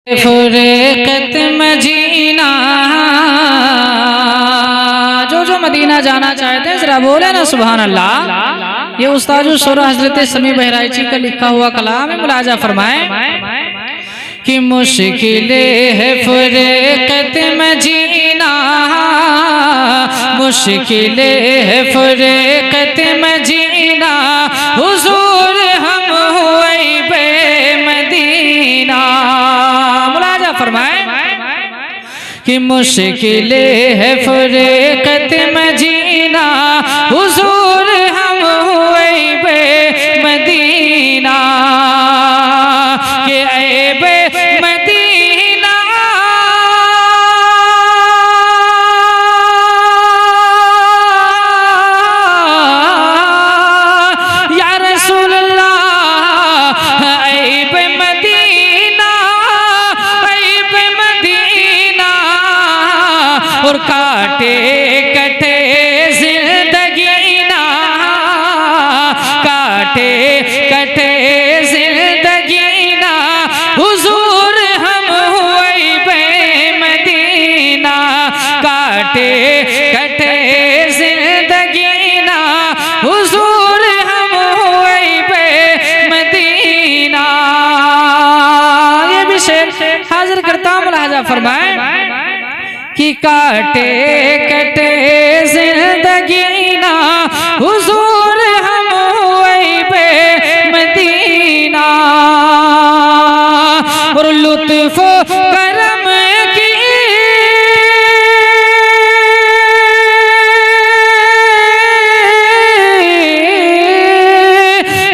फुरकत Medina, जो Medina जाना चाहते हैं जरा बोले ना सुभान अल्लाह। ये उस्ताद शुरा हजरत समी बहराइची का लिखा हुआ कलाम है, मुलाजा फरमाए कि मुश्किल है फुरकत मदीना, मुश्किल है फुरकत मदीना, हुजूर हम हुए बेमदीना। मुलाजा फरमाए कि मुश्किल है फुरकत मदीना, हुजूर हम हुए बेमदीना, के ऐबे मदीना या रसूल अल्लाह, ऐबे मदीना, ऐबे मदीना, और काटे कटे जिंदगी ना, काटे कटे जिंदगी ना, हुजूर हम हुए बेमदीना, काटे कटे जिंदगी ना, हुजूर हम हुए बेमदीना। ये भी शेर हाजिर करता हूं, मुलाजा फरमाए कि काटे कटे जिंदगी ना, हुजूर हम हुए बेमदीना, और लुत्फ करम की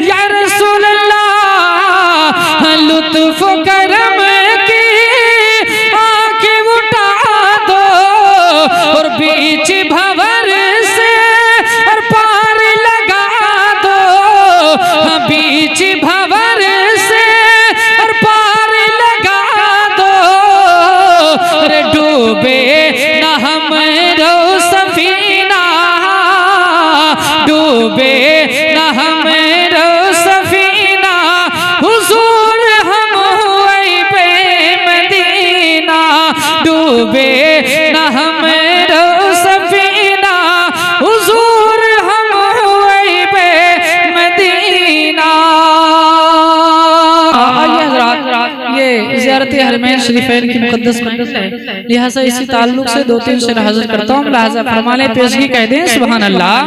या रसूल अल्लाह, लुत्फ करम की आंखें उठा दो, और बीच भंवर से और पार लगा दो, बीच भंवर से और पार लगा दो, अरे डूबे न हमरो सफीना, डूबे न हमरो सफीना, हुजूर हम हुए बेमदीना, डूबे न हमरो सफीना, हुजूर हम हुए बेमदीना। ये ज़ियारत हरमैन शरीफैन की मुक़द्दस महफिल है, लिहाजा इसी ताल्लुक से दो तीन शेर हाजिर करता हूँ, लिहाजा फरमाने पेशगी कह दें सुभान अल्लाह।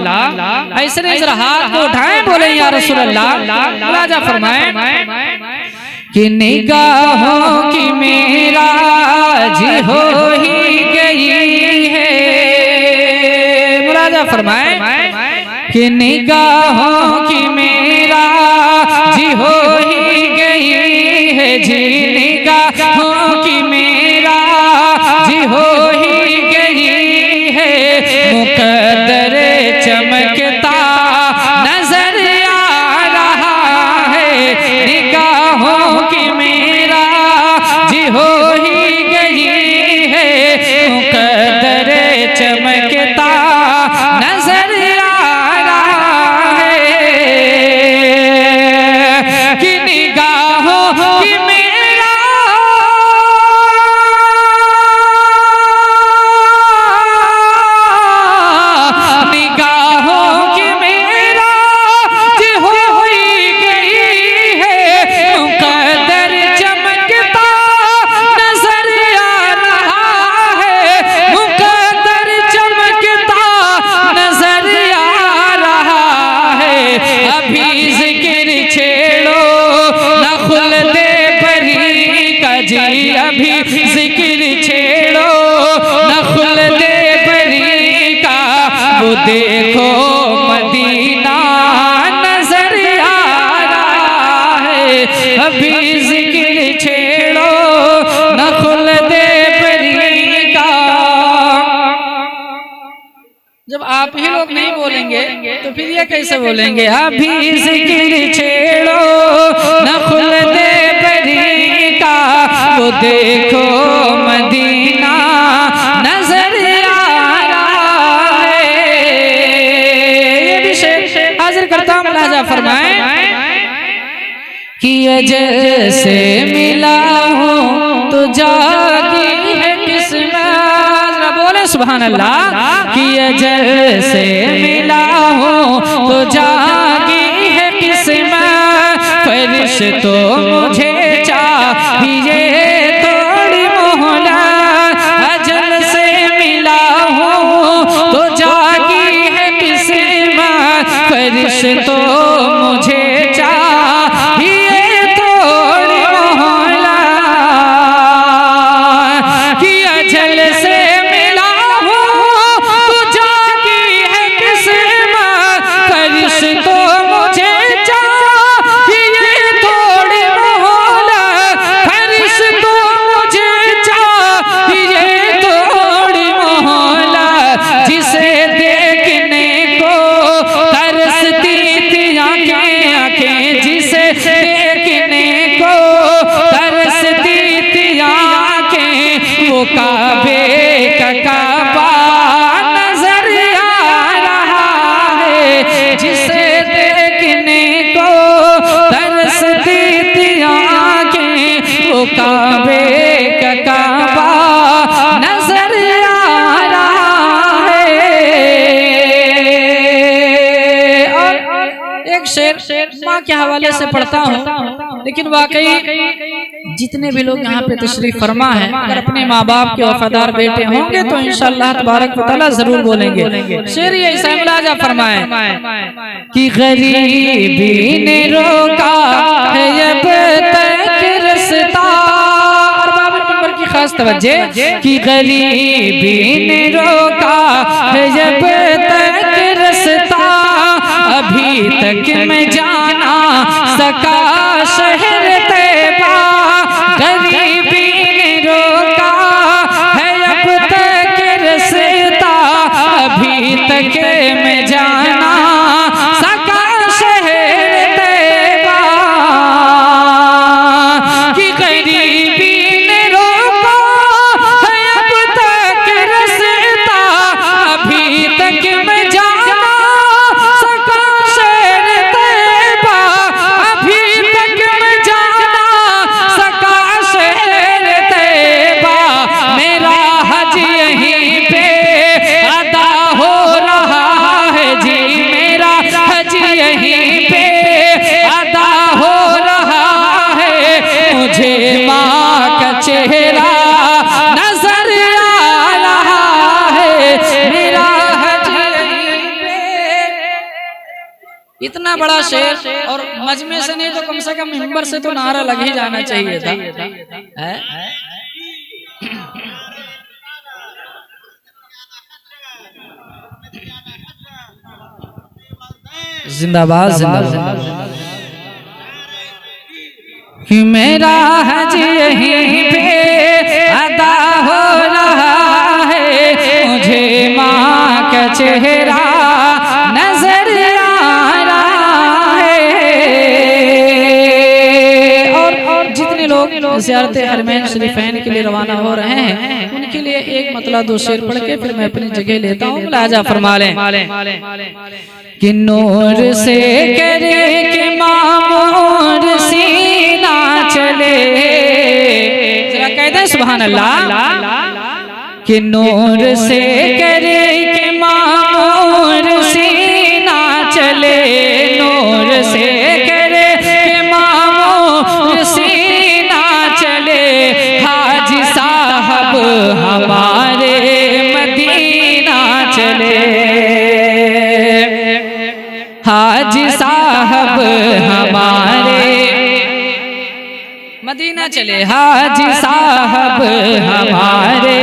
ऐसे नहीं जरा हाथ को उठाएं, बोले या रसूल अल्लाह। लिहाजा फरमाए कि निगाहों की मेराज हो ही गई है, मुलाजा फरमाए कि निगाहों की मेराज हो ही गई है, जी निगाहों की मेराज हो ही गई है, मुक़द्दर चमकता नजर आ रहा है, निगाहों की मेराज हो ही गई है, मुक़द्दर चमकता नजर आ रहा है, कि निगाहों की जी, अभी जिक्र छेड़ो नखुल दे बरी का, वो देखो मदीना नजर आ रहा है, अभी जिक्र छेड़ो नखुल दे बरी का। जब आप ही लोग नहीं बोलेंगे तो फिर ये कैसे बोलेंगे, अभी जिक्र छेड़ो नखुल दे बरी का, वो देखो मदीना नजर आ रहा है। ये भी शेर हाजिर करता हूं, मुलाजा फरमाए कि जैसे मिला हूँ सुभान अल्लाह कि अजल से मिला हूँ तो जागी है किस्मत, फरिश्तों मुझे चाहिए थोड़ी मोहलत। अजल से मिला हूँ तो जागी है किस्मत, फरिश्तों मुझे काबे का काबा नजर आ रहा है, जिसे देखने को तरसती थी आंखें, वो काबे का काबा नजर आ रहा है। और एक शेर माँ के हवाले से पढ़ता हूँ, लेकिन वाकई जितने भी लोग यहाँ पे तशरीफ फरमा है, अगर अपने माँ बाप के वफादार बेटे होंगे तो इंशाअल्लाह तबारक व तआला जरूर बोलेंगे। शेर ये ऐसा मुलाजा फरमाए कि गरीबी ने रोका है अब तक रास्ता, और बाबर नंबर की खास तवज्जो कि गरीबी ने रोका है अब तक रास्ता, अभी तक मैं जाना सका शहर तैबा, गरीबी ने रोका है अब तक रास्ता, अभी तक मैं जाना सका शहर तैबा, कि गरीबी ने रोका है अब तक रास्ता, अभी तक मैं जाना सका शहर तैबा, अभी तक मैं जाना सका शहर तैबा, मेरा हज यहीं पे अदा हो रहा है जी, मेरा हज यहीं पे अदा हो रहा है, मुझे माँ का चेहरा नजर आ रहा है, मेरा हज यहीं पे। इतना बड़ा शेर, और मजमे से नहीं तो कम से कम मिंबर से तो नारा लग ही जाना चाहिए था। जिंदाबाद जिंदाबाद, कि मेरा हज यहीं पे अदा हो रहा है, मुझे माँ का चेहरा नजर आ रहा है। और जितने लोग ज़ियारत हरमैन शरीफैन के लिए रवाना हो रहे हैं, उनके लिए एक मतलब दो शेर पढ़ के फिर मैं अपनी जगह लेता हूँ। मुलाजा फरमा लें कि नूर से करे कि मामूर सीना चले, जरा कह दे सुभान अल्लाह, कि नूर से करे कि मामूर सीना चले, नूर से करे कि मामूर सीना चले, हाजी साहब हमारे मदीना चले, हाजी साहब हमारे मदीना चले, हाजी साहब हमारे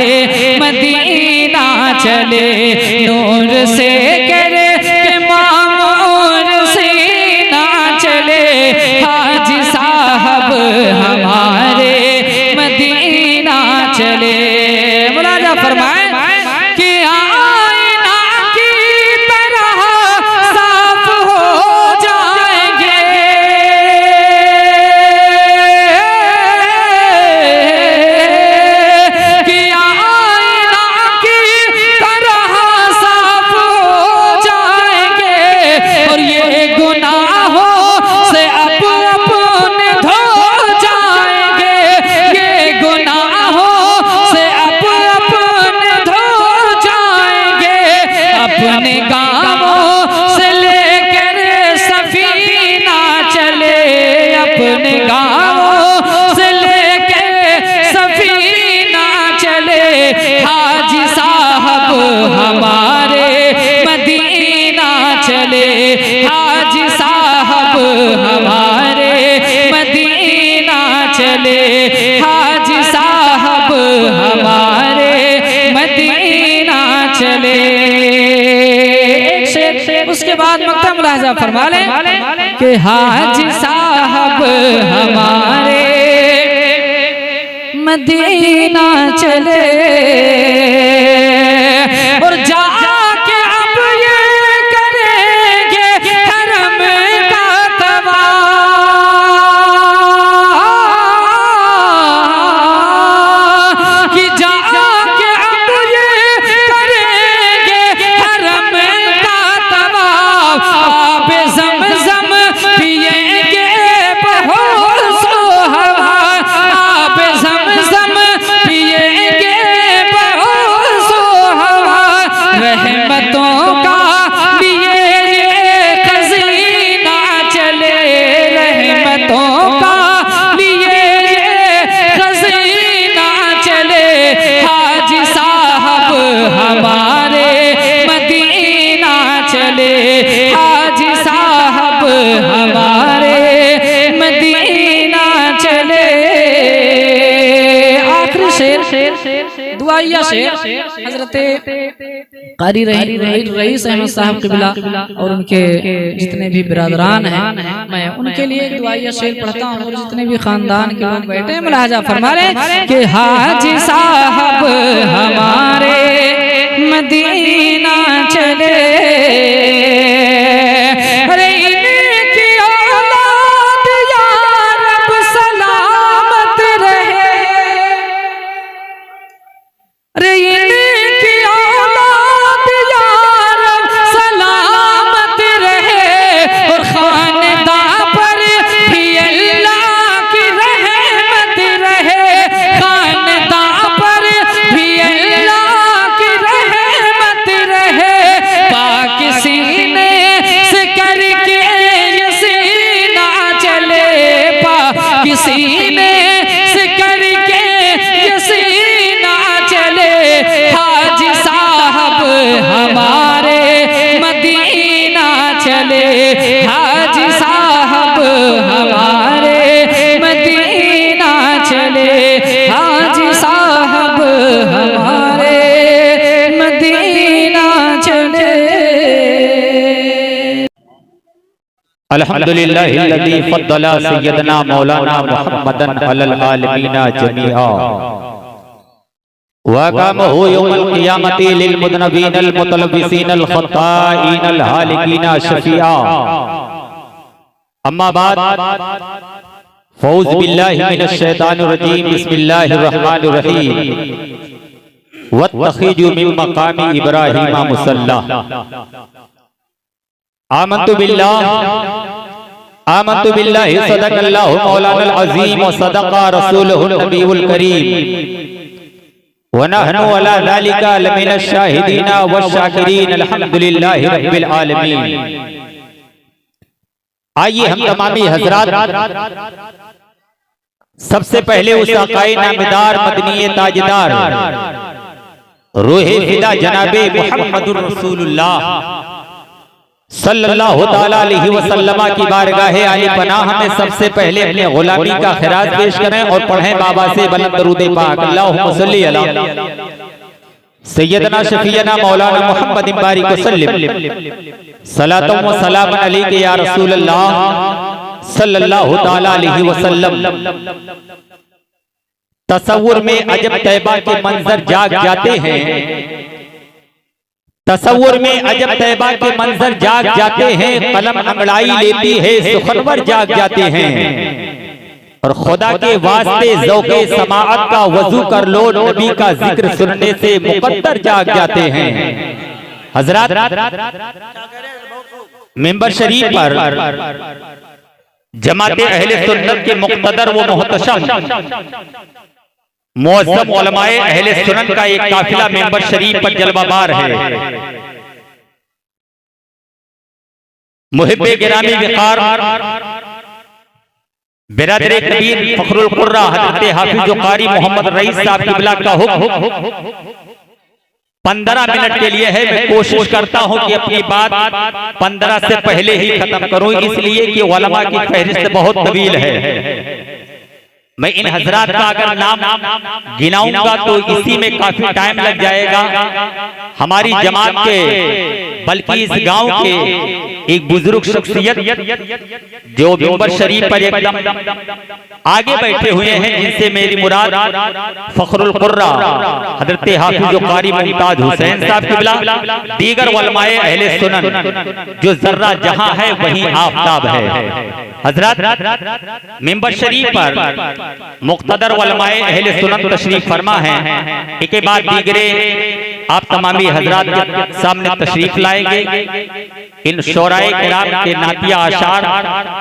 मदीना चले, नूर से करे के मामूर सीना चले, हाजी साहब हमारे मदीना चले। मुलाजा फरमाए कि आईना की तरह साफ हो जाएंगे, कि आईना की तरह साफ हो जाएंगे, और ये गुनाहों से अपने धो जाएंगे, ये गुनाहों से अपने मुलाहजा फरमा ले कि हाजी साहब हमारे मदीना चले और जाके अब ये करेंगे हरम का तवाफ कि जाके अब ये करेंगे हरम का तवाफ आब ज़मज़म पिएंगे बहुत हवा आब ज़मज़म पिएंगे बहुत हवा रहमतों का लिए ये खज़ीना चले रहमतों का लिए ये खज़ीना चले हाजी साहब हमारे मदीना चले हाजी साहब हमारे मदीना चले। आखिरी शेर दुआइया शेर हजरत कारी रईस अहमद साहब क़िबला और उनके जितने भी बिरादरान हैं मैं उनके लिए दुआइया शेर पढ़ता हूँ और जितने भी खानदान के लोग बैठे मुलाहजा फरमा रहे कि हाजी साहब हमारे मदीना चले अरे इनकी औलाद या रब सलामत रहे अरे इनकी औलाद या रब सलामत रहे और खानदां पर भी अल्लाह की रहमत रहे खानदां पर भी अल्लाह की रहमत रहे पाक सीने से करके ये सीना चले पाक सीने से करके ये सीना चले हाजी साहब हमारे मदीना चले हाजी साहब हमारे मदीना चले हाजी साहब हमारे मदीना चले। अल्हम्दुलिल्लाहिल्लज़ी फ़द्दला सय्यदना मौलाना मुहम्मदन अलल आलमीना जमीआ वक़ामहु यौमल क़ियामति लिल मुज़नबीनल मुतलब्बिसीनल ख़त्ताईनल हालिकीना शफ़ीआ अम्मा बाद फ़ौज़ बिल्लाहि मिनश शैतानिर रजीम बिस्मिल्लाहिर रहमानिर रहीम वत्तख़िज़ू मिन मक़ामि इब्राहीम मुसल्ला आमन्तु बिल्लाहि सदक़ल्लाहु मौलानल अज़ीम व सदक़ा रसूलुहुल नबीयुल करीम व नहनु अला ज़ालिका लमिनश शाहिदीना वश्शाकिरीन अल्हम्दुलिल्लाहि रब्बिल आलमीन। आइए हम तमामी हज़रात सबसे पहले उस आक़ाए नामदार मदनी ताजदार रूहे फ़िदा जनाबे मुहम्मदुर रसूलुल्लाह सल्लल्लाहु तआला अलैहि वसल्लम की बारगाह आली पनाह में सबसे पहले अपने गुलामी का खिराज पेश करें और पढ़ें बाबा से बुलंद दरूद पाक अल्लाहुम्मा सल्ली अला सय्यदना शफीअना मौलाना मुहम्मद बारिक वसल्लम सलातु व सलाम अलैका या रसूल अल्लाह सल्लल्लाहु तआला अलैहि वसल्लम। तसव्वुर में अजब तैबा के मंजर जाग जाते हैं तसव्वुर में अजब तैबा के मंजर जाग जाते हैं कलम अंगड़ाई लेती है सुखनवर जाग जाते हैं और खुदा के वास्ते ज़ौक़े समाअत का वज़ू कर लो नबी का जिक्र सुनने से मुक़द्दर जाग जाते हैं। हज़रात मिंबर शरीफ पर जमाते अहले सुन्नत के मुक़्तदर व मुहतशम मुअज़्ज़म उलमाए अहले सुन्नत का एक काफिला मिंबर शरीफ पर जलवाबार है। मुहिब्बे गिरामी विक़ार बिरादरे कबीर फ़ख्रुल क़ुर्रा हज़रत हाफ़िज़ क़ारी मोहम्मद रईस साहब क़िबला का हुक्म 15 मिनट के लिए है। मैं कोशिश करता हूं कि अपनी बात 15 से पहले ही खत्म करूं, इसलिए कि उलमा की फहरिस्त बहुत तवील है। मैं इन हजरात का अगर नाम गिनाऊंगा तो इसी में काफी टाइम लग जाएगा। हमारी जमात के बल्कि इस गांव के एक बुजुर्ग शख्सियत जो मिंबर शरीफ पर एकदम आगे बैठे हुए हैं, जिनसे मेरी मुराद फखरुल कुर्रा हजरत हाफिज कारी मुमताज हुसैन साहब किबला, दीगर उलमाए अहले सुनन, जो जर्रा जहां है वहीं आफताब है। हजरत मिंबर शरीफ पर मुक्तदर उलमाए अहले सुनन तशरीफ फरमा है। एक बाद दीगरे आप तमामी हजरात के सामने तशरीफ लाएंगे। इन शोराए किराम के नातिया आशार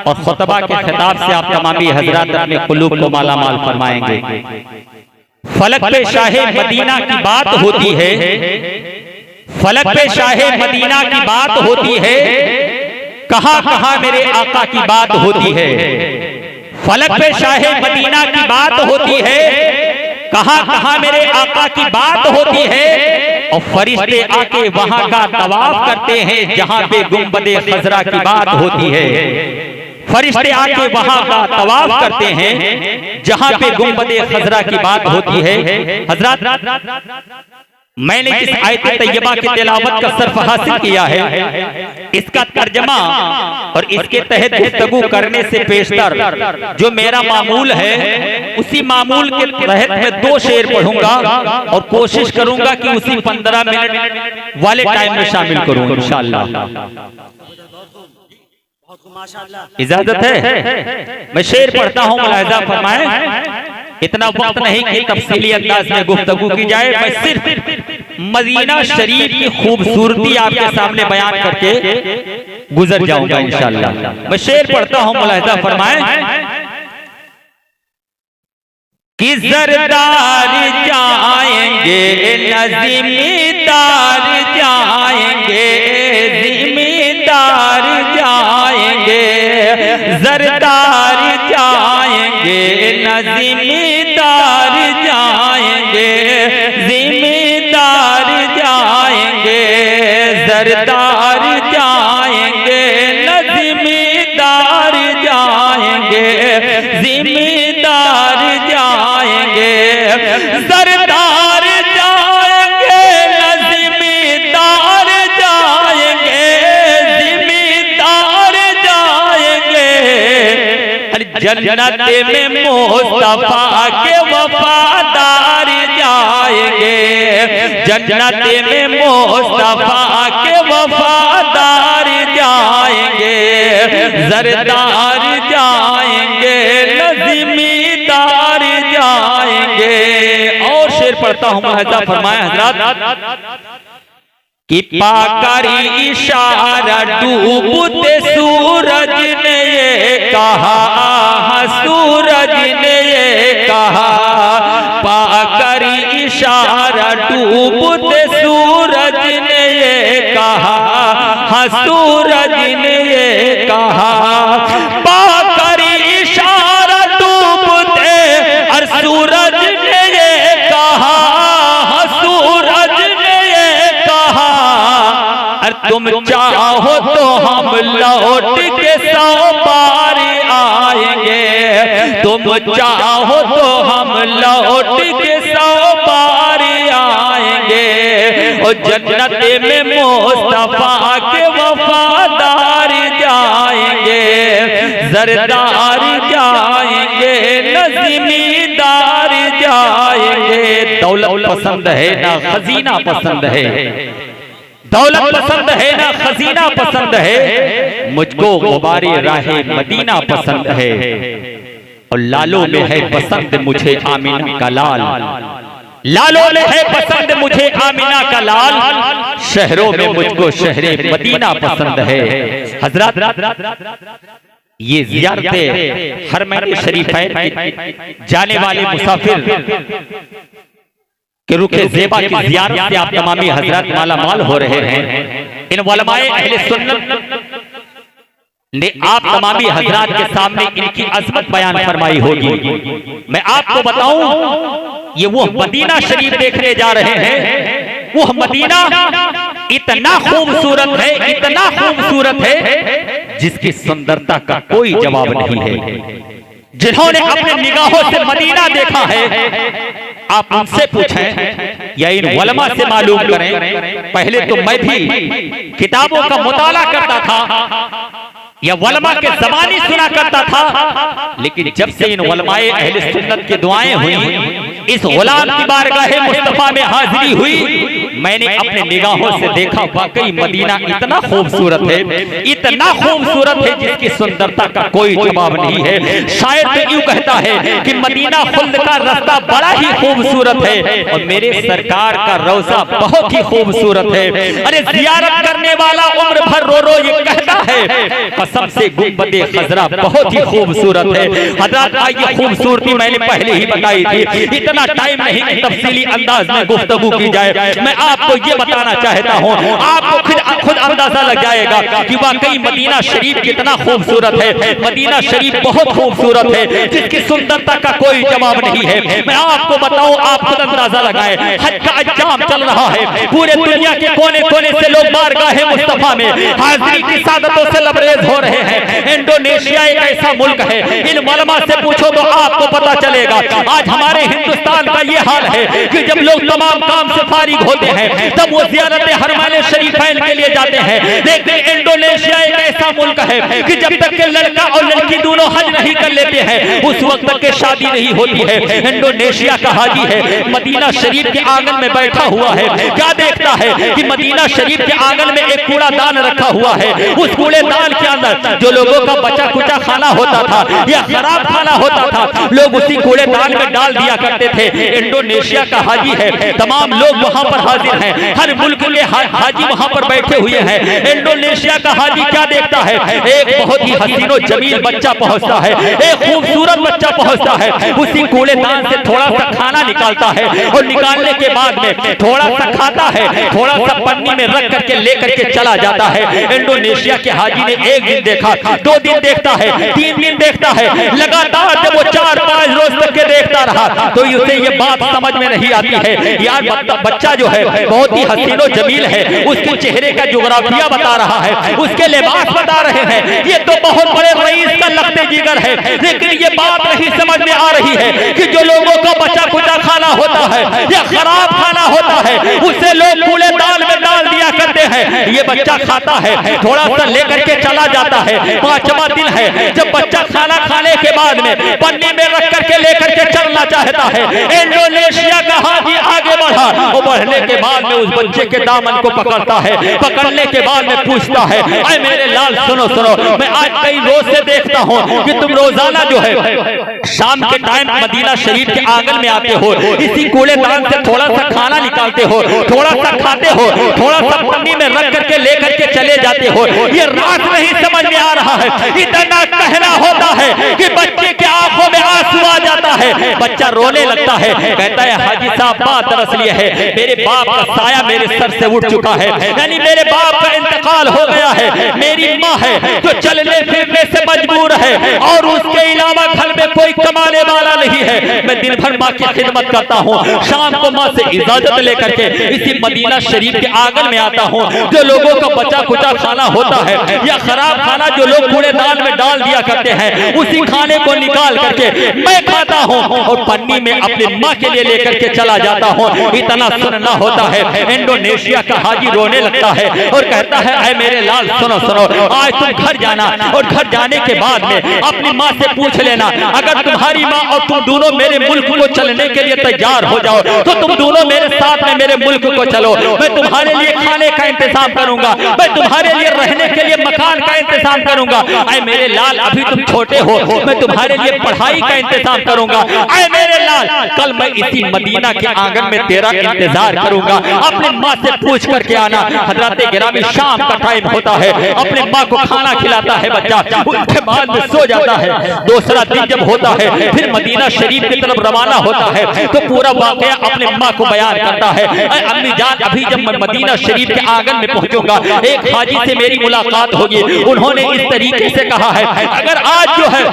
और खुतबा के खिताब से आप तमामी हजरात अपने कुलूब को मालामाल फरमाएंगे। फलक पे शाहे मदीना की बात होती है, फलक पे शाहे मदीना की बात होती है, कहां कहां मेरे आका की बात होती है। फलक पे शाहे मदीना की बात होती है, कहां कहां मेरे आका की बात होती है। और फरिश्ते आके वहां का तवाफ करते हैं जहां पे गुंबदे खजरा की बात होती है। फरिश्ते आके वहां का तवाफ करते हैं जहां पे गुंबदे खजरा की बात होती है। हजरत मैंने इस आयत तैयबा की तिलावत का सर्फ हासिल किया है, इसका तर्जमा और इसके तहत गुफ्तगू करने से पेशतर जो मेरा मामूल है, उसी मामूल के तहत मैं 2 शेर पढ़ूंगा और कोशिश करूंगा कि उसी 15 मिनट वाले टाइम में शामिल करूं इंशाअल्लाह। इजाजत है? मैं शेर पढ़ता हूं, मुलाहिजा फरमाएं। इतना वक्त नहीं कि तफसीली अंदाज में गुफ्तगू की जाए, मैं सिर्फ मदीना शरीफ की खूबसूरती आपके सामने बयान करके गुजर जाऊंगा इंशाअल्लाह। मैं शेर पढ़ता हूं, मुलाहिजा फरमाएं। कि जरदार जाएंगे नज़ीमीदार जाएंगे, जिमीदार जाएंगे, जरदार जाएंगे नज़ीमीदार जाएंगे, जिमीदार जाएंगे, जरदार जाएंगे नज़ीमीदार जाएंगे, जिमीदार जाएंगे, सरदार जाएंगे नज़ीमीदार जाएंगे, जिमीदार जाएंगे। जन्नत में मुस्तफा के वफादार जाएंगे, जन्नत में मुस्तफा के वफादार जाएंगे, जरदार जाएंगे नज़ीमीदार जाएंगे। और शेर पढ़ता हूं, मुलाहिजा फरमाया हजरत कि पाकरी इशारा डूबते सूरज ने ये कहा, सूरज ने ये कहा, पाकरी इशारा डूबते सूरज ने ये कहा, सूरज ने ये कहा, पाकरी इशारा डूबते और सूरज ने ये कहा, सूरज ने ये कहा। और तुम चाहो तो हम लौट के 100 बार आएंगे, तुम चाहो तो हम लौट के 100 बार आएंगे। और जन्नत में मुस्तफा के वफादार जाएंगे, जरदार जाएंगे नज़ीमीदार जाएंगे। दौलत पसंद है ना खजीना पसंद है, दौलत पसंद है ना खजीना पसंद है, मुझको गुबारे राहे मदीना पसंद है। और लालों में है पसंद मुझे आमिना का लाल, लालों में है पसंद मुझे आमिना का लाल, शहरों में मुझको शहरे मदीना पसंद है। हजरत ये ज़ियारत हरमैन शरीफैन जाने वाले मुसाफिर के रुखे ज़ेबा की ज़ियारत से आप तमामी हजरत मालामाल हो रहे हैं। इन उलमाए अहले सुन्नत ने आप तमामी हजरात के सामने इनकी अज़मत बयान फरमाई होगी। मैं आपको बताऊं, ये वो मदीना शरीफ देखने जा रहे हैं, वो मदीना इतना खूबसूरत है, इतना खूबसूरत है जिसकी सुंदरता का कोई जवाब नहीं है। जिन्होंने अपने निगाहों से मदीना देखा है, आप उनसे पूछें या इन उलमा से मालूम करें। पहले तो मैं भी किताबों का मुताला करता था या उलमा के ज़बानी सुना करता था, लेकिन जब से इन उलमाए अहले सुन्नत की दुआएं हुई, इस गुलाम की बारगाहे मुस्तफा में हाजिरी हुई, मैंने अपने निगाहों से देखा वाकई मदीना इतना खूबसूरत है, इतना खूबसूरत है जिसकी सुंदरता का कोई जवाब नहीं है। शायद तो यूं कहता है कि मदीना खुल्द का रास्ता बड़ा ही खूबसूरत है और मेरे सरकार का रोज़ा बहुत ही खूबसूरत है। अरे जियारत करने वाला उम्र भर रो रो ये कहता है कसम से गुंबदे खजरा बहुत ही खूबसूरत है। हज़रत ये खूबसूरती मैंने पहले ही बताई थी, इतना टाइम नहीं कि तफसीली अंदाज में गुफ्तगू की जाए। मैं आपको ये बताना चाहता हूँ, आपको खुद अंदाजा लग जाएगा कि वाकई मदीना शरीफ कितना खूबसूरत है। मदीना शरीफ बहुत खूबसूरत है जिसकी सुंदरता का कोई जवाब नहीं है। मैं आपको बताऊं, आप खुद अंदाजा लगाएं, हज का अज्जाम चल रहा है, पूरे दुनिया के कोने कोने से लोग बारगाहे मुस्तफा में हाजिरी की सादतों से लबरेज हो रहे हैं। इंडोनेशिया एक ऐसा मुल्क है, इन उलमा से पूछो तो आपको पता चलेगा। आज हमारे हिंदुस्तान का ये हाल है कि जब लोग तमाम काम से फारिग होते हैं तब वो ज़ियारत हरमैन शरीफैन के लिए जाते हैं, लेकिन इंडोनेशिया एक ऐसा मुल्क है कि जब तक के लड़का और लड़की दोनों हज नहीं कर लेते हैं उस वक्त तक के शादी नहीं होती है। इंडोनेशिया का हाजी है, मदीना शरीफ के आंगन में बैठा हुआ है, क्या देखता है कि मदीना शरीफ के आंगन में एक कूड़ादान रखा हुआ है। उस कूड़ेदान के अंदर जो लोगों का बचा कुचा खाना होता था या खराब खाना होता था, लोग उसी कूड़ेदान में डाल दिया करते थे। इंडोनेशिया का हाजी है, तमाम लोग वहां पर हाजिर हैं, हर मुल्क के हाजी वहां पर बैठे हुए हैं। इंडोनेशिया का हाजी क्या देखता है, एक बहुत ही हसीनो जमील बच्चा पहुंचता है, एक खूबसूरत बच्चा पहुंचता है, उसी कूड़ेदान से थोड़ा सा खाना निकालता है और निकालने के बाद में थोड़ा सा खाता है, थोड़ा सा पन्नी में रख करके लेकर के चला जाता है। इंडोनेशिया के हाजी ने एक दिन देखा, 2 दिन देखता है, 3 दिन देखता है, लगातार जब वो 4-5 रोज तक के देखता रहा तो उसे ये बात समझ में नहीं आती है, यार बच्चा जो है बहुत ही हसीनो जमील है, उसके चेहरे का जोग्राफिया बता रहा है, उसके लिबास बता रहे हैं, ये तो बहुत बड़े रईस का लख्ते जिगर है, लेकिन ये बात नहीं समझ में आ रही है कि जो लोगों को बचा कुचा खाना होता है या खराब खाना होता है उसे लोग कूड़ेदान में डाल दिया करते हैं। ये बच्चा खाता है, थोड़ा सा लेकर के चला जाता है, 5वां दिन है जब बच्चा खाना खाने के बाद में पन्नी में रख करके लेकर के चलना चाहता है। इंडोनेशिया का हाजी आगे बढ़ा और बढ़ने के बाद में उस बच्चे के दामन को पकड़ता है, पकड़ने के बाद में पूछता है, अरे मेरे लाल सुनो सुनो, मैं आज कई रोज से देखता हूँ कि तुम रोजाना जो है शाम के टाइम मदीना शरीफ के आंगन में आते हो, इसी कूड़ेदान से थोड़ा सा खाना निकालते हो, थोड़ा सा खाते हो, थोड़ा सा पन्नी में रख करके लेकर के चले जाते हो। ये रात नहीं समझ में आ रहा है, इतना कहना होता है कि बच्चे के आंखों में आंसू आ जाता है, बच्चा रोने लगता है, कहता है हाजी साहब बात दरअसल ये है, मेरे बाप का साया मेरे सर से उठ चुका है, यानी मेरे बाप का इंतकाल हो गया है, मेरी माँ है जो चलने फिरने से मजबूर है और उसके अलावा घर में कोई कमाने वाला नहीं है। मैं दिन भर माँ की खिदमत करता हूँ, शाम को माँ से इजाजत लेकर के इसी मदीना शरीफ के आंगन में आता हूँ। जो लोगों का बचा कुचा खाना होता है या खराब खाना जो लोग कूड़ेदान में डाल दिया करते हैं उसी खाने को निकाल करके मैं खाता हूँ और पन्नी में अपनी माँ के लिए लेकर के चला जाता हूँ। इतना सुनना होता है, इंडोनेशिया का हाजी रोने लगता है और कहता है, अरे मेरे लाल सुनो सुनो, आज तुम घर जाना और घर जाने के बाद में अपनी माँ से पूछ लेना, अगर तुम्हारी माँ और तुम दोनों मेरे मुल्क को चलने के लिए तैयार हो जाओ तो तुम दोनों मेरे साथ में मेरे मुल्क को चलो, मैं तुम्हारे लिए खाने का इंतजाम करूंगा, मैं तुम्हारे लिए रहने के लिए मकान का इंतजाम करूंगा। अरे मेरे लाल अभी तुम छोटे हो, मैं तुम्हारे लिए पढ़ाई का इंतजाम करूंगा। अरे मेरे लाल कल मैं इसी मदीना के आंगन में तेरा इंतजार करूंगा, अपने माँ से पूछ करके आना। हजरत गिरामी शाम का टाइम होता है, अपने माँ को खाना खिलाता है बच्चा, उसके बाद में सो जाता है। दूसरा दिन जब होता है फिर मदीना शरीफ की तरफ रवाना होता है तो पूरा वाकया अपने माँ को बयान करता है, अम्मी जान अभी जब मैं मदीना शरीफ के आंगन में पहुंचूंगा एक हाजी से मेरी मुलाकात होगी, उन्होंने इस तरीके से कहा है, अगर आज जो है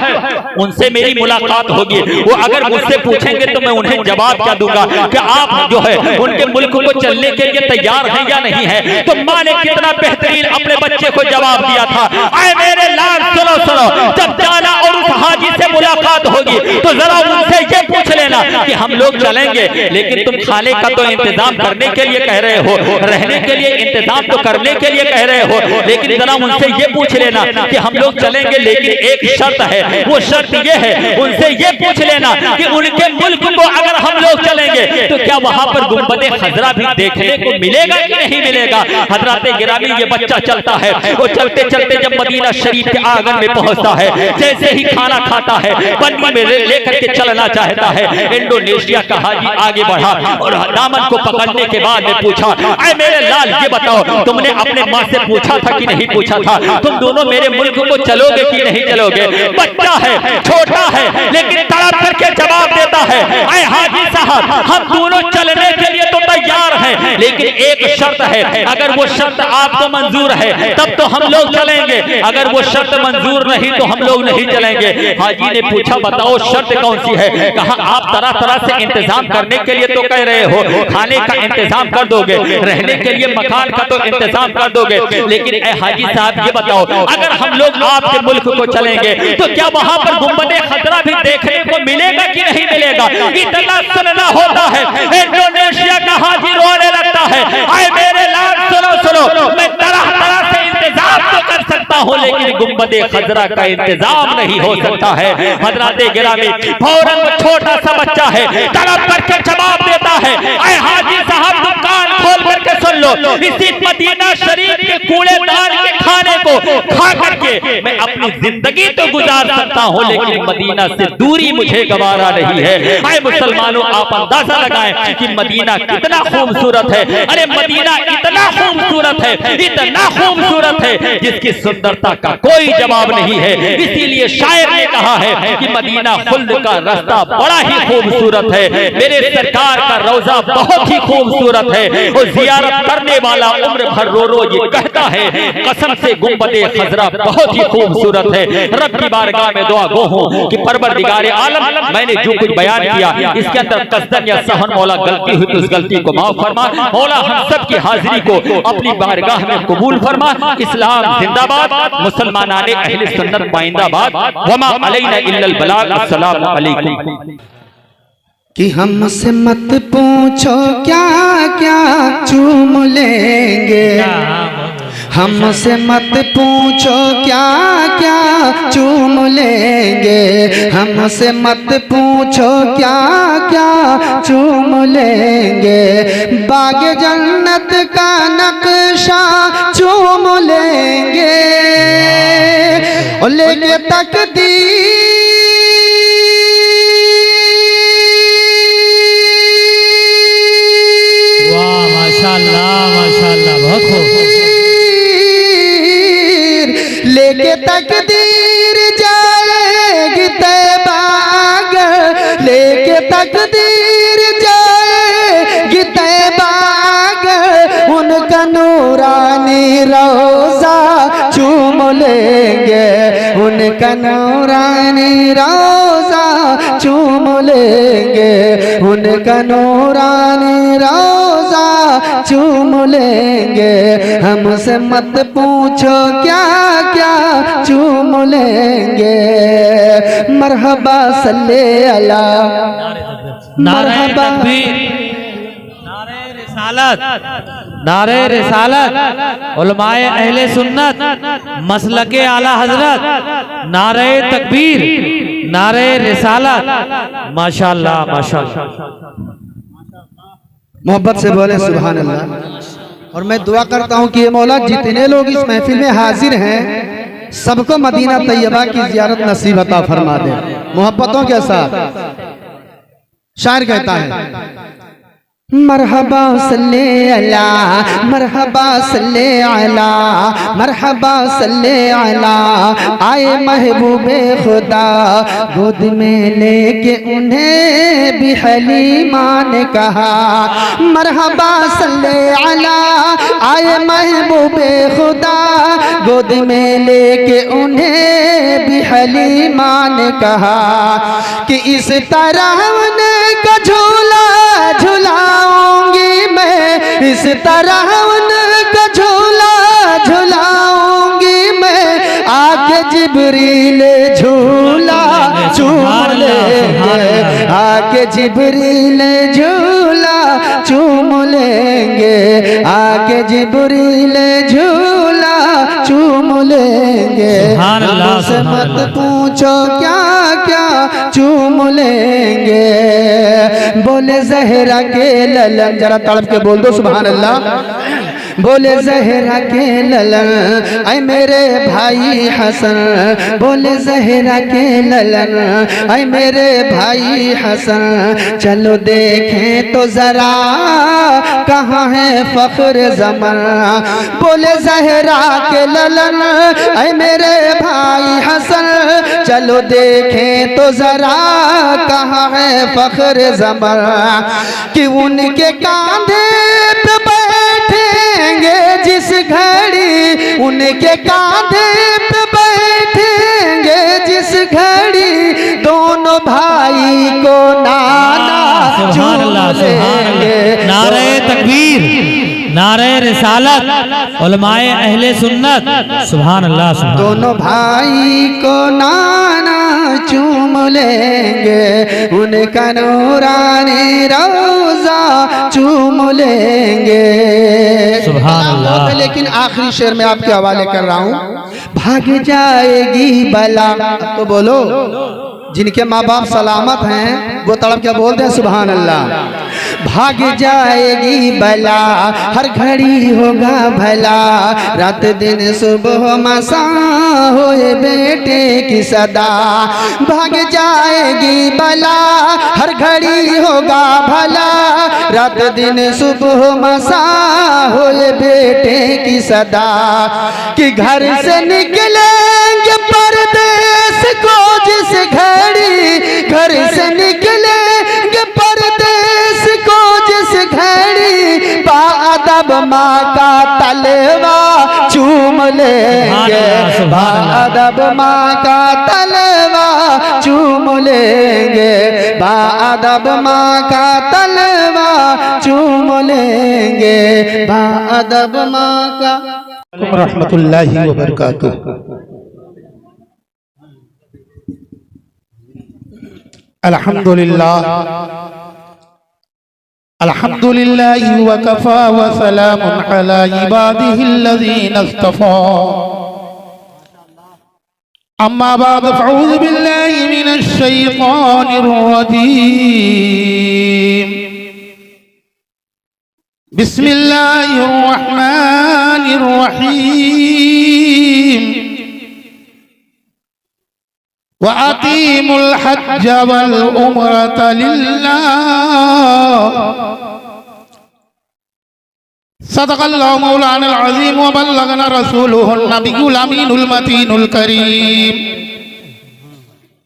उनसे मेरी मुलाकात होगी वो अगर मुझसे पूछेंगे तो मैं उन्हें जवाब क्या दूंगा कि आप जो है उनके मुल्क को चलने के लिए तैयार है या नहीं है। तो माँ ने कितना बेहतरीन अपने बच्चे को जवाब दिया था, आए मेरे लाल सुनो सुनो, जब जाना और उस हाजी से मुलाकात होगी तो जरा उनसे ये पूछ लेना कि हम लोग चलेंगे, लेकिन तुम खाने का तो इंतजाम करने के लिए कह रहे हो, रहने के लिए इंतजाम तो करने के लिए कह रहे हो, लेकिन जरा उनसे ये पूछ लेना कि हम लोग चलेंगे, लेकिन एक शर्त है, वो शर्त ये है, उनसे ये पूछ लेना कि उनके मुल्क को अगर हम लोग चलेंगे तो क्या वहां पर गुंबदे खजरा भी देखने को मिलेगा कि नहीं मिलेगा। हजरत गिरामी ये बच्चा चलता है, वो चलते चलते जब मदीना शरीफ के आंगन में पहुंचता है, जैसे ही खाना खाता है बन्नी में लेकर के चलना चाहता है, इंडोनेशिया का हाजी आगे बढ़ा और दामन को पकड़ने के बाद में पूछा, अरे मेरे लाल ये बताओ तुमने अपने माँ से पूछा था कि नहीं पूछा था, तुम दोनों मेरे मुल्क को चलोगे कि नहीं चलोगे। बच्चा है, छोटा है, लेकिन तड़प करके जवाब देता है, अरे हाजी साहब हम दोनों चलने के लिए तो तैयार हैं, लेकिन एक शर्त है, अगर वो शर्त आपको मंजूर है तब तो हम लोग चलेंगे, अगर वो शर्त मंजूर नहीं तो हम लोग नहीं चलेंगे। हाजी ने पूछा बताओ शर्त कौन सी है। कहा आप तरह तरह से इंतजाम करने के लिए तो कह रहे हो, खाने का इंतजाम कर दोगे, रहने के लिए मकान का तो इंतजाम कर दोगे, लेकिन ए हाजी साहब ये बताओ अगर हम लोग आपके मुल्क को चलेंगे तो क्या वहां पर गुंबदे खतरा भी देखने को मिलेगा कि नहीं मिलेगा। इतना सुनना होता है, इंडोनेशिया का हाजी रोने लगता है, आए मेरे लाल सुनो सुनो, मैं तरह तरह से इंतजाम तो कर सकता हूँ, लेकिन गुंबदे खजरा का इंतजाम नहीं हो सकता है। हजरत गिरामी फौरन छोटा सा बच्चा है, तड़प करके जवाब देता है, अरे हाजी साहब तुम कान खोल करके सुन लो, इसी मदीना शरीफ के कूड़ेदान के खाने को खा करके मैं अपनी जिंदगी तो गुजार सकता हूँ, लेकिन मदीना से दूरी मुझे गवारा नहीं है। अरे मुसलमानों आप अंदाजा लगाएं कि मदीना कितना खूबसूरत है। अरे मदीना इतना खूबसूरत है, इतना खूबसूरत है जिसकी सुंदरता का कोई जवाब नहीं है। इसीलिए शायर ने कहा है कि मदीना खुल्द का रास्ता बड़ा ही खूबसूरत है, मेरे सरकार का रोजा बहुत ही खूबसूरत है, और जियारत करने वाला उम्र भर रो रो ये कहता है कसम से गुंबदे खजरा बहुत ही खूबसूरत है। रब की बारगाह में दुआ गो हूं कि परवरदिगारे आलम मैंने जो कुछ बयान किया इसके अंदर कसदन या सहन मौला गलती हुई तो उस गलती को माफ फरमा, मौला हम सब की हाजिरी को अपनी बारगाह में कबूल फरमा। इस्लाम जिंदाबाद, मुसलमानाने अहले सुन्नत पाइंदाबाद, वमा अलैना इल्लल बलाग। अस्सलामु अलैकुम। कि हमसे मत पूछो क्या क्या चूम लेंगे, हमसे मत पूछो क्या क्या चूम लेंगे, हमसे मत पूछो क्या क्या चूम लेंगे, बाग जन्नत का नक्शा चूम लेंगे, और लेके तकदीर लेके तकदीर जाएगी तैबाग, लेके तकदीर जाएगी तैबाग, उनका नूरानी रोजा चूम लेंगे, उनका नूरानी रोजा चूम लेंगे, उनका नूरानी रोजा चूम लेंगे, हमसे मत पूछो क्या क्या चूम लेंगे। मरहबा सल्ले अला, मरहबा नारे रिसालत, उलमाए अहले सुन्नत, मसलके आला हजरत, नारे तकबीर, नारे रिसालत। माशाअल्लाह माशाअल्लाह। मोहब्बत से बोले सुभान अल्लाह। और मैं दुआ करता हूँ कि ये मौला जितने लोग इस महफिल में हाजिर हैं सबको मदीना तैयबा की ज़ियारत नसीब अता फरमा दे। मोहब्बतों के साथ शायर कहता है, मरहबा सल्ले अला, मरहबा सल्ले अला, मरहबा सल्ले अला, आए महबूबे खुदा, गोद में लेके उन्हें भी हलीमा ने कहा। मरहबा सल्ले अला, आए महबूबे खुदा, गोद में लेके उन्हें भी हलीमा ने कहा कि इस तरह उनका झूला झूलाओ तरह उनका झूला झुलाऊंगी मैं, आके जिब्रील झूला चूम लेंगे, आके जिब्रील झूला चूम लेंगे, आके जिब्रील झूला चूम लेंगे। हमसे मत पूछो क्या क्या चूम लेंगे। बोले ज़हरा के ललन, जरा तड़प के बोल दो सुभान अल्लाह। बोले ज़हरा के ललन ऐ मेरे भाई हसन, बोले ज़हरा के ललन ऐ मेरे भाई हसन, चलो देखें तो जरा कहाँ है फख्र ज़मन। बोले ज़हरा के ललन ऐ मेरे भाई हसन, चलो देखें तो जरा कहाँ है फख्र ज़मन, कि उनके कांधे पे बैठेंगे जिस घड़ी, उनके कांधे पे बैठेंगे जिस घड़ी, दोनों भाई को नाना चूम लेंगे। नारे तकबीर, नारे रिसालत, उलमाए अहले सुन्नत, सुभान अल्लाह, सुभान। दोनों भाई को नाना चूम लेंगे, उनका नूरानी रोज़ा चूम लेंगे, सुभान अल्लाह। लेकिन आखिरी शेर में आपके हवाले कर रहा हूँ। भाग जाएगी बला, तो बोलो जिनके माँ बाप सलामत हैं वो तड़प क्या बोलते हैं सुभान अल्लाह। भाग जाएगी बला, हर घड़ी होगा भला, रात दिन सुबह मसा होए बेटे की सदा। भाग जाएगी बला, हर घड़ी होगा भला, रात दिन सुबह मसा होए बेटे की सदा, कि घर से निकलेंगे परदेस को जिस घड़ी, घर से निकलेंगे परदेस को जिस घड़ी, बाअदब माँ का तलवा चूम लेंगे, बाअदब माँ का तलवा चूम लेंगे, बाअदब माँ का तलवा चूम लेंगे, बाअदब माँ का। रहमतुल्लाहि व बरकातुहू। अल्हम्दुलिल्लाह, अल्हम्दुलिल्लाह व कफ़ा व सलामुन अला इबादिहिल्लज़ीना इस्तफ़ा। अम्मा बाद फ़अऊज़ु बिल्लाहि मिनश शैतानिर रजीम। बिस्मिल्लाहिर रहमानिर रहीम। वअक़ीमुल हज्ज वल उम्रत लिल्लाह। सदक़ल्लाहु मौलाना अज़ीम व बल्लगना रसूलुहुन नबियुल अमीनुल मतीनुल करीम।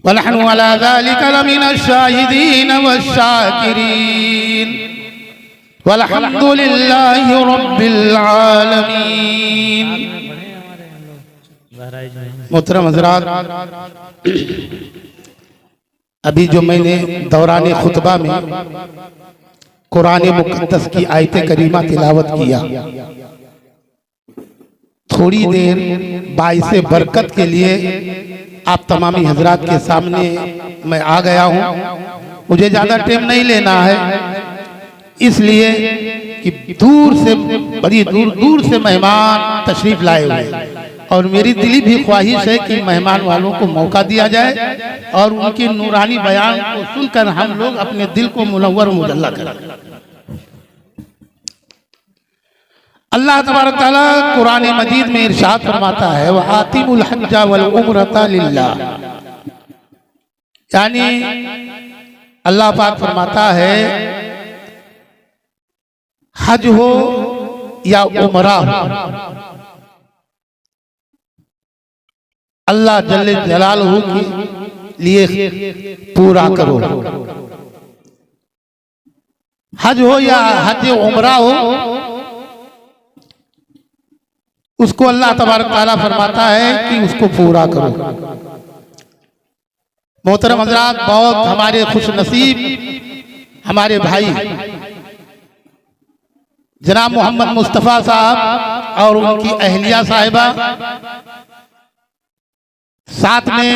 व नहनु अला ज़ालिका लमिनश शाहिदीन वश्शाकिरीन। वल्हम्दुलिल्लाहि रब्बिल आलमीन। मोहतरम हज़रात, अभी जो मैंने दौरान खुतबा में कुरान मुक़द्दस की आयत करीमा तिलावत किया, थोड़ी देर बाइसे बरकत के लिए आप तमामी हजरात के सामने मैं आ गया हूँ। मुझे ज़्यादा टाइम नहीं लेना है, इसलिए कि दूर से बड़ी दूर दूर से मेहमान तशरीफ लाए हुए, और मेरी दिली भी ख्वाहिश है कि मेहमान वालों को मौका दिया जाए और उनके नूरानी बयान को सुनकर हम लोग अपने दिल को मुनव्वर मुजल्ला करें। अल्लाह तबारक तआला कुरान मजीद में इरशाद फरमाता है, व आतिमुल हज्ज वल उम्रता लिल्लाह, यानी अल्लाह पाक फरमाता है हज हो या उमरा हो, अल्लाह जल्ले जलालहू के लिए पूरा करो। हज हो या हज उमरा हो, उसको अल्लाह तबारक तआला फरमाता है कि उसको पूरा करो। मोहतरम हज़रात, बहुत हमारे खुश नसीब हमारे भाई जनाब मोहम्मद मुस्तफ़ा साहब और उनकी अहलिया साहिबा, साथ में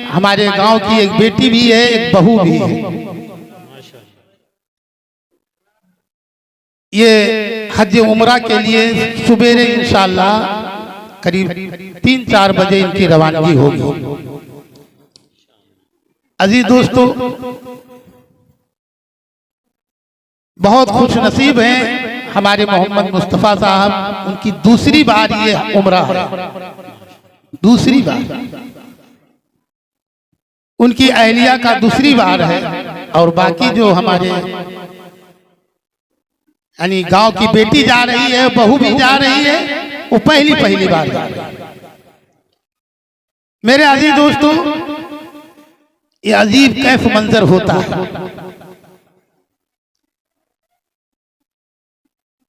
हमारे गांव की एक बेटी भी है, एक बहू भी है। ये हज उम्रा के लिए सुबेरे इंशाअल्लाह करीब 3-4 बजे इनकी रवानगी होगी। अजीज दोस्तों, बहुत खुश नसीब हैं हमारे मोहम्मद मुस्तफ़ा साहब, उनकी दूसरी बार ये उम्रा है, दूसरी बार। उनकी अहलिया का दूसरी बार है, और बाकी जो हमारे यानी गांव की बेटी जा रही है, बहू भी जा रही है, वो पहली बार जा रही है। मेरे अजीज दोस्तों, ये अजीब कैफ मंजर होता है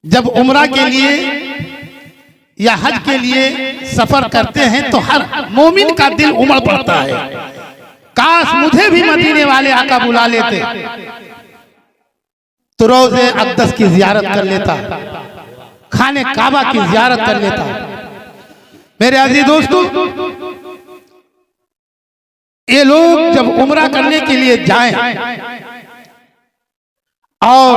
जब उम्रा के लिए या हज के लिए सफर करते हैं, तो हर मोमिन का दिल उमड़ पड़ता है, काश मुझे भी मदीने वाले आका बुला लेते तो रोज़े अक़दस की जियारत कर लेता, खाने काबा की जियारत कर लेता। मेरे अजीज दोस्तों, ये लोग जब उम्रा करने के लिए जाएं और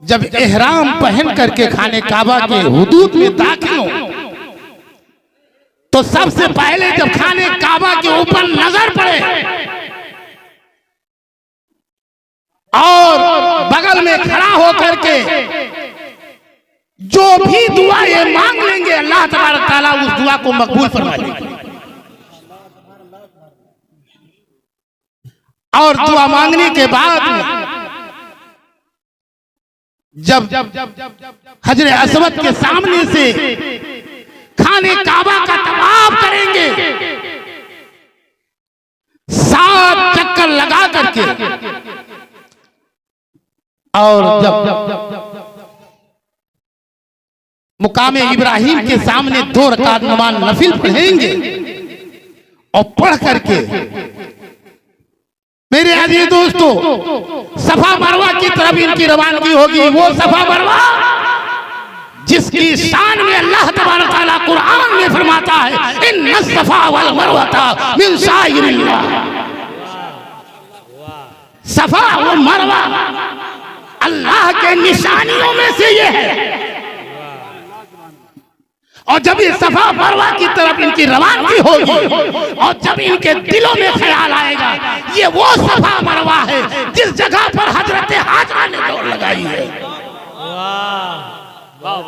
जब एहराम पहन करके खाने काबा के हुदूद में दाखिल हो, तो सबसे पहले जब खाने काबा के ऊपर नजर पड़े और बगल में खड़ा होकर के जो भी दुआ ये मांग लेंगे, अल्लाह तबारक ताला उस दुआ को मकबूल फरमा लेंगे। और दुआ मांगने के बाद जब हजरे अस्वद के सामने से खाने काबा का तवाफ करेंगे, 7 चक्कर लगा करके, और जब मुकामे इब्राहिम के सामने 2 रकात नमाज नफिल पढ़ेंगे और पढ़ करके, मेरे अजीज दोस्तों, सफा मरवा की तरफ इनकी रवानगी होगी। वो सफा मरवा जिसकी शान में अल्लाह तबारक तआला कुरान में फरमाता है, इन्ना सफा वल मरवा मिन शाइरिल्लाह। सफा और मरवा अल्लाह के निशानियों में से ये है। और जब ये सफा मरवा की तरफ इनकी रवानगी होगी और जब इनके दिलों में ख्याल आएगा, ये वो सफा मरवा है जिस जगह पर हजरत हाजरा ने दौड़ लगाई है। और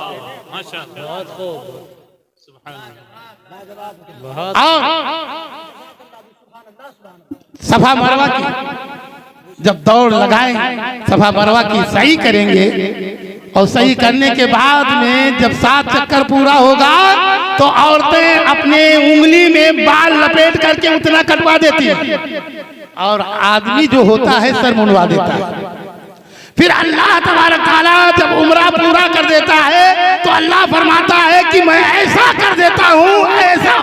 सफा मरवा की जब दौड़ लगाएं, सफा मरवा की सही करेंगे, और सही करने के बाद में जब 7 चक्कर पूरा होगा तो औरतें अपने उंगली में बाल लपेट करके उतना कटवा देती है, और आदमी जो होता है सर मुंडवा देता है। फिर अल्लाह तबारक तआला जब उम्रा पूरा कर देता है तो अल्लाह फरमाता है कि मैं ऐसा कर देता हूँ, ऐसा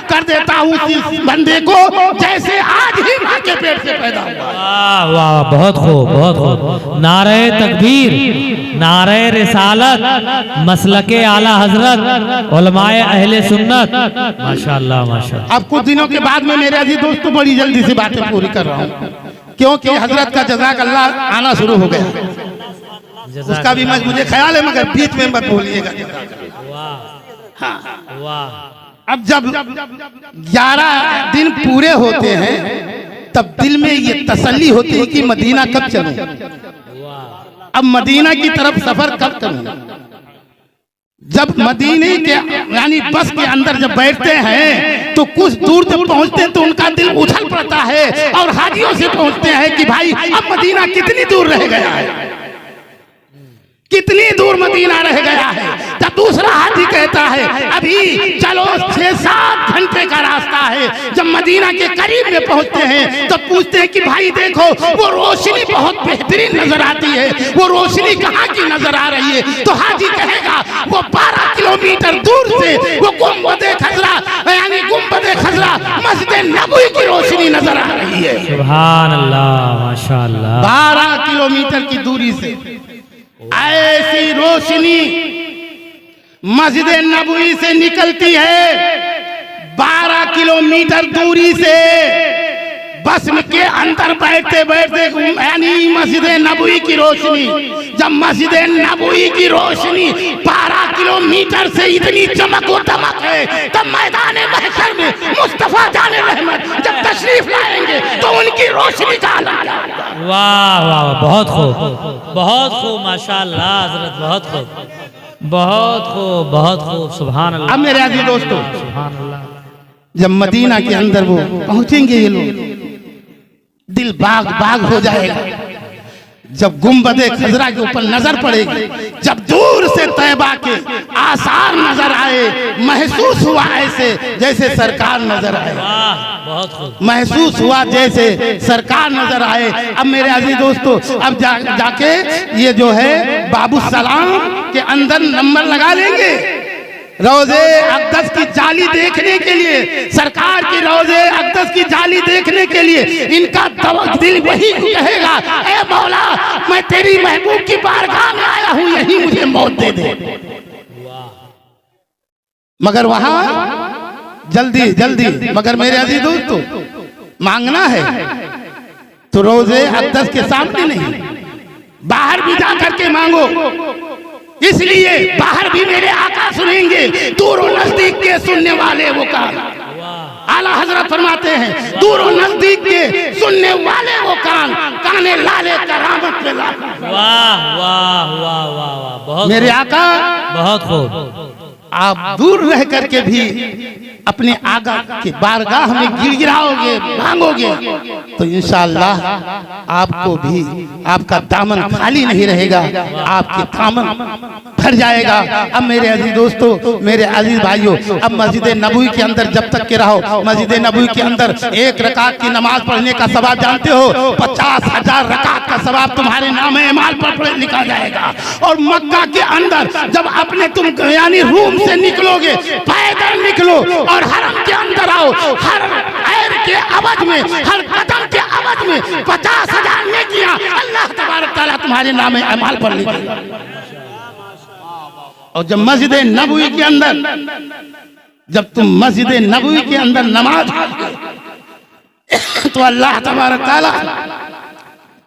कर देता हूँ इस बंदे को जैसे आज ही मां के पेट से पैदा हुआ। वाह वाह, बहुत खूब, बहुत खूब। नारे तकबीर, नारे रिसालत, मसलके आला हजरत, उलमाए अहले सुन्नत, माशाअल्लाह माशाअल्लाह। अब कुछ दिनों के बाद में मेरे अजीज दोस्तों बड़ी जल्दी से बातें पूरी कर रहा हूँ, क्योंकि हजरत का जज़ाक अल्लाह आना शुरू हो गया। उसका भी मुझे ख्याल है, मगर बीच में मत बोलिएगा। हाँ, वाह। अब जब 11 दिन पूरे होते हैं तब दिल में ये तसल्ली होती है कि मदीना कब चलूं, अब मदीना की तरफ सफर कब करूं। जब मदीने के यानी बस के अंदर जब बैठते हैं तो कुछ दूर जब पहुंचते हैं तो उनका दिल उछल पड़ता है, और हाजियों से पहुंचते हैं कि भाई अब मदीना कितनी दूर रह गया है, कितनी दूर मदीना रह गया है। तब दूसरा हाथी कहता है अभी चलो 6-7 घंटे का रास्ता है। जब मदीना के करीब में पहुंचते हैं तो पूछते हैं कि भाई देखो वो रोशनी बहुत बेहतरीन नजर आती है, वो रोशनी कहाँ की नजर आ रही है। तो हाजी कहेगा वो 12 किलोमीटर दूर से वो गुंबदे खजरा यानी गुंबदे खजरा मस्जिद नबवी की रोशनी नजर आ रही है। सुभान अल्लाह, माशाअल्लाह। 12 किलोमीटर की दूरी से ऐसी रोशनी मस्जिद नबवी से निकलती है 12 किलोमीटर दूरी से। बस के अंदर बैठते बैठते यानी मस्जिद नबवी की रोशनी, जब मस्जिद नबवी की रोशनी 12 किलोमीटर से इतनी चमक और दमक है, तब मैदान महशर में मुस्तफा जाने रहमत जब तशरीफ लाएंगे तो उनकी रोशनी का वाह वाह वाह, बहुत खूब माशाअल्लाह हजरत, बहुत खूब, बहुत खूब, बहुत खूब, सुभान अल्लाह। अब मेरे अजीज दोस्तों, सुभान अल्लाह, जब मदीना के अंदर वो पहुंचेंगे ये लोग, दिल बाग बाग हो जाएगा। जब गुंबदे खजरा के ऊपर नजर पड़ेगी, जब दूर से तैबा के आसार नजर आए, महसूस हुआ ऐसे जैसे सरकार नजर आए, बहुत खूब, महसूस हुआ जैसे सरकार नजर आए। अब मेरे अजीज दोस्तों, अब जाके ये जो है बाबू सलाम के अंदर नंबर लगा लेंगे, रोज़े अक़दस की जाली देखने के लिए, सरकार की रोज़े अक़दस की जाली देखने के लिए इनका दिल वही कहेगा, ए मौला मैं तेरी महबूब की बारगाह में आया हूं, यही मुझे मौत दे दे। मगर वहां जल्दी जल्दी, मगर मेरे अजीज दोस्तों, मांगना है तो रोज़े अक़दस के सामने नहीं, बाहर भी जा करके मांगो। इसलिए बाहर भी मेरे आका सुनेंगे, दूर और नजदीक के सुनने वाले वो कान। आला हजरत फरमाते हैं, दूर और नजदीक के सुनने वाले वो कान, काने लाले करामत पे ला। वाह वाह वाह वाह वाह, बहुत मेरे आका, बहुत खूब। आप दूर रह करके भी अपने आका के बारगाह में गिड़गिड़ाओगे, मांगोगे, तो इंशाअल्लाह आपको भी आपका दामन खाली नहीं रहेगा, आपके दामन भर जाएगा। अब मेरे अजीज दोस्तों, मेरे अजीज भाइयों, अब मस्जिद नबवी के अंदर जब तक के रहो, मस्जिद नबवी के अंदर एक रकात की नमाज पढ़ने का सवाब जानते हो, 50,000 रकात का सवाब तुम्हारे नाम एमाल पर लिखा जाएगा। और मक्का के अंदर जब अपने तुम यानी रूम से निकलोगे, पैदल निकलो और हरम के अंदर आओ, हर ऐर के अवध में, हर कदम के अवध में 50,000 नेकियां अल्लाह तबारक तआला तुम्हारे नाम एमाल पर लिखेगा। और जब मस्जिद नबवी के अंदर, जब तुम मस्जिद नबवी के अंदर नमाज तो अल्लाह तबारक तआला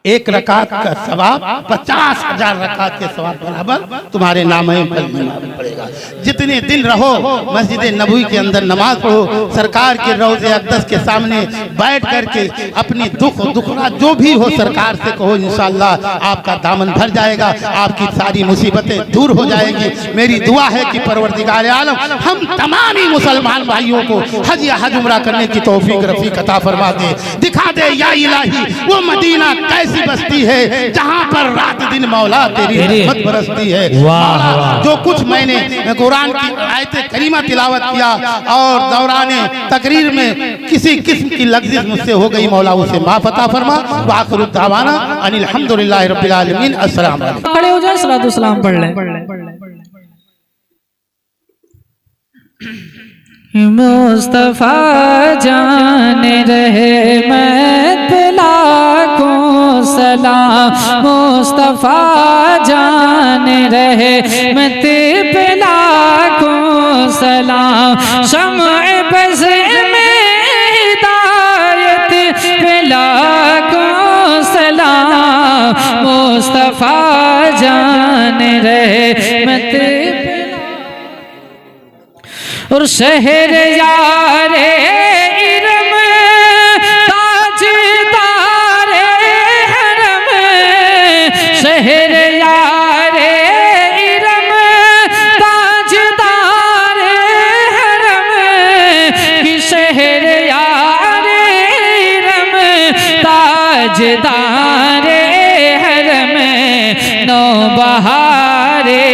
एक रकात का सवाब 50,000 रकात के सवाब बराबर तुम्हारे नाम पर पड़ेगा। जितने दिन रहो मस्जिद नबवी के अंदर नमाज पढ़ो, सरकार के रोज़े अक़दस के सामने बैठ करके अपनी दुखड़ा जो भी हो सरकार से कहो, इंशाअल्लाह आपका दामन भर जाएगा, आपकी सारी मुसीबतें दूर हो जाएंगी। मेरी दुआ है कि परवरदिगार आलम हम तमाम ही मुसलमान भाइयों को हज या हज उम्रा करने की तौफीक रफ़ीक अता फरमा दे, दिखा दे या इलाही वो मदीना कैसी बस्ती है जहाँ पर रात दिन मौला तेरी रहमत बरसती है। मौला जो कुछ मैंने कुरान की आयत करीमा तिलावत किया और दौराने तकरीर में किसी किस्म की लग़्ज़िश मुझसे हो गई, मौला उसे माफ़ अता फरमा। व आखिरु दावाना अनिल हम्दुलिल्लाहि रब्बिल आलमीन। अस्सलाम वालेकुम। खड़े हो जाए, सलातो सलाम पढ़ लें। मुस्तफा जाने रहमत लाखों सलाम, मुस्तफा जाने रहमत लाखों सलाम, शम्अ बज़ में हिदायत लाखों सलाम, मुस्तफा जाने रहमत और शहर यारे इरम ताजदारे हरम, शहर यारे इरम ताजदारे हरम, कि शहर यारे इरम ताजदारे हरम, नौबहारे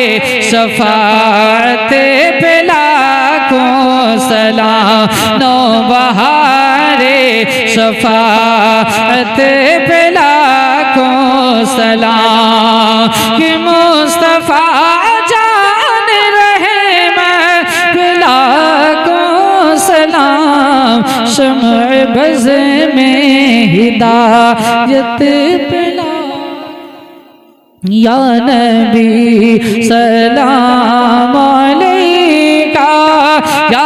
शफाअत पे लाखों सलाम, नौबहारे शफाअत पे लाखों सलाम, कि मुस्तफा जान रहमत लाखों सलाम, शम्अ बज़ में हिदायत पे या नबी सलाम अलैका या